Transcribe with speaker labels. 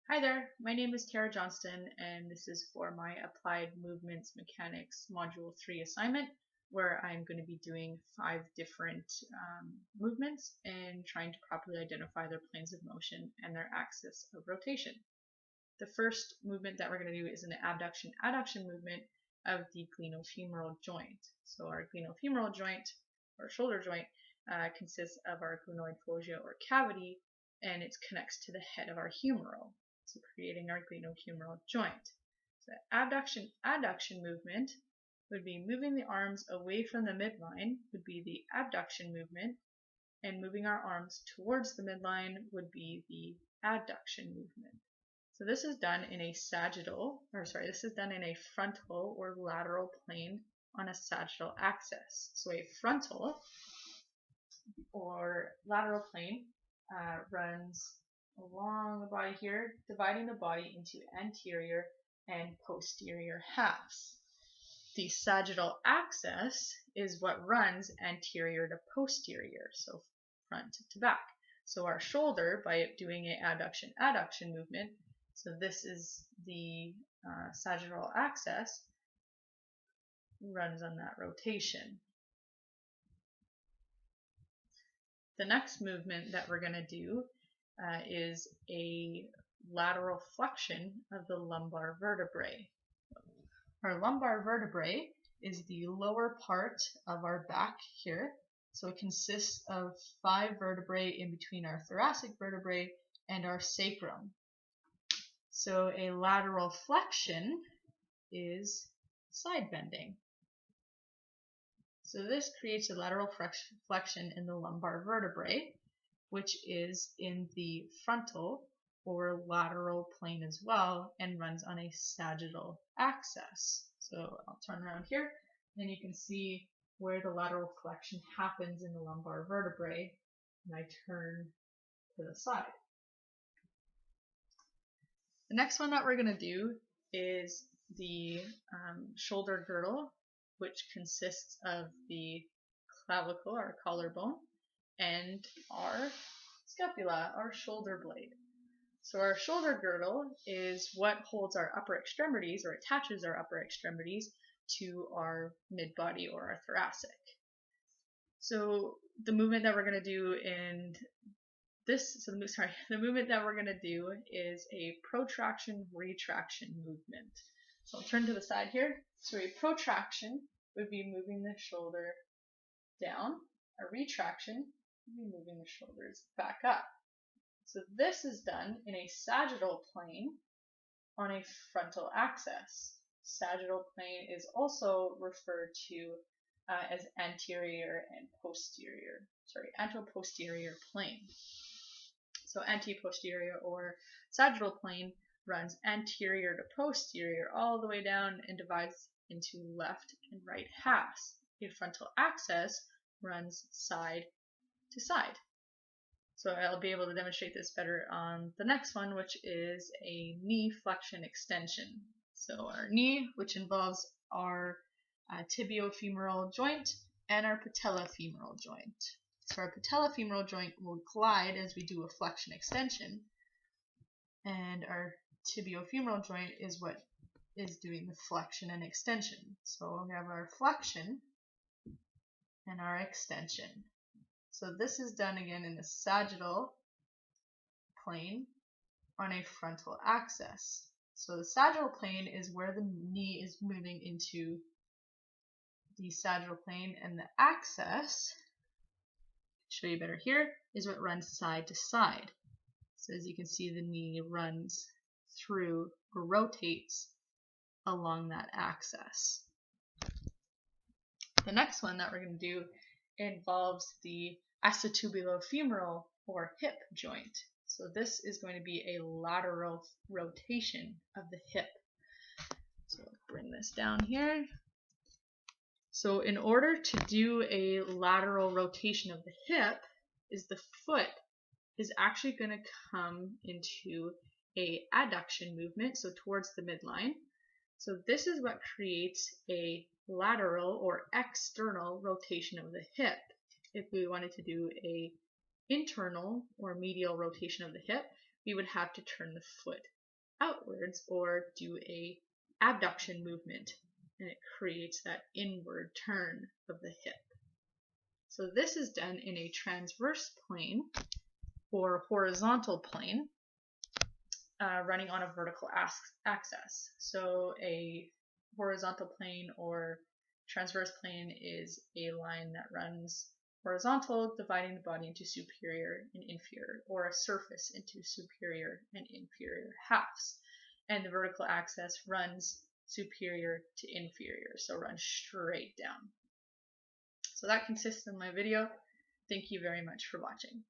Speaker 1: Hi there, my name is Tara Johnston, and this is for my Applied Movements Mechanics Module 3 assignment, where I'm going to be doing 5 different movements and trying to properly identify their planes of motion and their axis of rotation. The first movement that we're going to do is an abduction-adduction movement of the glenohumeral joint. So our glenohumeral joint, or shoulder joint, consists of our glenoid fascia or cavity, and it connects to the head of our humeral, so creating our glenohumeral joint. So abduction-adduction movement would be moving the arms away from the midline, would be the abduction movement, and moving our arms towards the midline would be the adduction movement. So this is done in a frontal or lateral plane on a sagittal axis. So a frontal or lateral plane runs along the body here, dividing the body into anterior and posterior halves. The sagittal axis is what runs anterior to posterior, so front to back. So our shoulder, by doing an abduction-adduction movement, so this is the sagittal axis, runs on that rotation. The next movement that we're going to do is a lateral flexion of the lumbar vertebrae. Our lumbar vertebrae is the lower part of our back here. So it consists of 5 vertebrae in between our thoracic vertebrae and our sacrum. So a lateral flexion is side bending. So this creates a lateral flexion in the lumbar vertebrae, which is in the frontal or lateral plane as well and runs on a sagittal axis. So I'll turn around here and you can see where the lateral flexion happens in the lumbar vertebrae, and I turn to the side. The next one that we're going to do is the shoulder girdle, which consists of the clavicle, our collarbone, and our scapula, our shoulder blade. So our shoulder girdle is what holds our upper extremities, or attaches our upper extremities to our mid-body or our thoracic. So the movement that we're going to do in the movement that we're going to do is a protraction-retraction movement. So I'll turn to the side here. So a protraction would be moving the shoulder down. A retraction would be moving the shoulders back up. So this is done in a sagittal plane on a frontal axis. Sagittal plane is also referred to as anteroposterior plane. So anteposterior or sagittal plane runs anterior to posterior all the way down and divides into left and right halves. A frontal axis runs side to side. So I'll be able to demonstrate this better on the next one, which is a knee flexion extension. So our knee, which involves our tibiofemoral joint and our patellofemoral joint. So our patellofemoral joint will glide as we do a flexion extension, and our tibiofemoral joint is what is doing the flexion and extension. So we have our flexion and our extension. So this is done again in the sagittal plane on a frontal axis. So the sagittal plane is where the knee is moving into the sagittal plane, and the axis, show you better here, is what runs side to side. So as you can see, the knee runs through or rotates along that axis. The next one that we're going to do involves the acetobulofemoral or hip joint. So this is going to be a lateral rotation of the hip. So let's bring this down here. So in order to do a lateral rotation of the hip, the foot is actually going to come into a adduction movement, so towards the midline. So this is what creates a lateral or external rotation of the hip. If we wanted to do a internal or medial rotation of the hip, we would have to turn the foot outwards or do a abduction movement, and it creates that inward turn of the hip. So this is done in a transverse plane or horizontal plane, running on a vertical axis. So a horizontal plane or transverse plane is a line that runs horizontal, dividing the body into superior and inferior, or a surface into superior and inferior halves. And the vertical axis runs superior to inferior, so runs straight down. So that consists of my video. Thank you very much for watching.